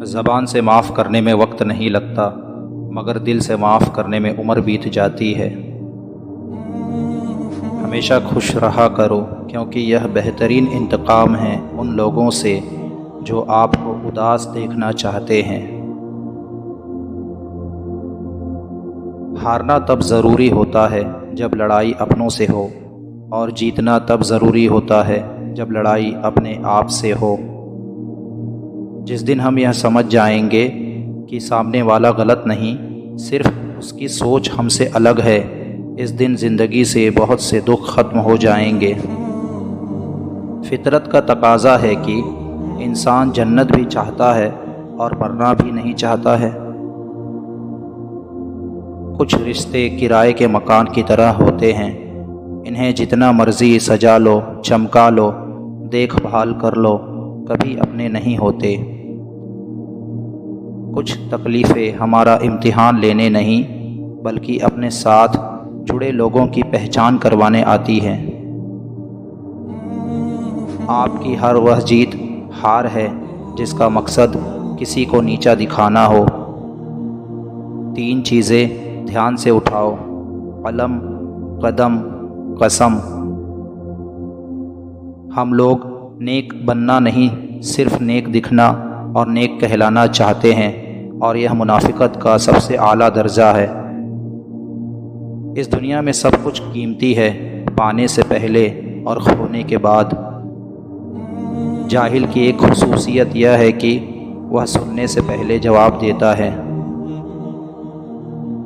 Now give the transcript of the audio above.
زبان سے معاف کرنے میں وقت نہیں لگتا، مگر دل سے معاف کرنے میں عمر بیت جاتی ہے۔ ہمیشہ خوش رہا کرو، کیونکہ یہ بہترین انتقام ہے ان لوگوں سے جو آپ کو اداس دیکھنا چاہتے ہیں۔ ہارنا تب ضروری ہوتا ہے جب لڑائی اپنوں سے ہو، اور جیتنا تب ضروری ہوتا ہے جب لڑائی اپنے آپ سے ہو۔ جس دن ہم یہ سمجھ جائیں گے کہ سامنے والا غلط نہیں، صرف اس کی سوچ ہم سے الگ ہے، اس دن زندگی سے بہت سے دکھ ختم ہو جائیں گے۔ فطرت کا تقاضا ہے کہ انسان جنت بھی چاہتا ہے اور مرنا بھی نہیں چاہتا ہے۔ کچھ رشتے کرائے کے مکان کی طرح ہوتے ہیں، انہیں جتنا مرضی سجا لو، چمکا لو، دیکھ بھال کر لو، کبھی اپنے نہیں ہوتے۔ کچھ تکلیفیں ہمارا امتحان لینے نہیں، بلکہ اپنے ساتھ جڑے لوگوں کی پہچان کروانے آتی ہیں۔ آپ کی ہر وہ جیت ہار ہے جس کا مقصد کسی کو نیچا دکھانا ہو۔ 3 چیزیں دھیان سے اٹھاؤ: قلم، قدم، قسم۔ ہم لوگ نیک بننا نہیں، صرف نیک دکھنا اور نیک کہلانا چاہتے ہیں، اور یہ منافقت کا سب سے اعلیٰ درجہ ہے۔ اس دنیا میں سب کچھ قیمتی ہے، پانے سے پہلے اور کھونے کے بعد۔ جاہل کی ایک خصوصیت یہ ہے کہ وہ سننے سے پہلے جواب دیتا ہے۔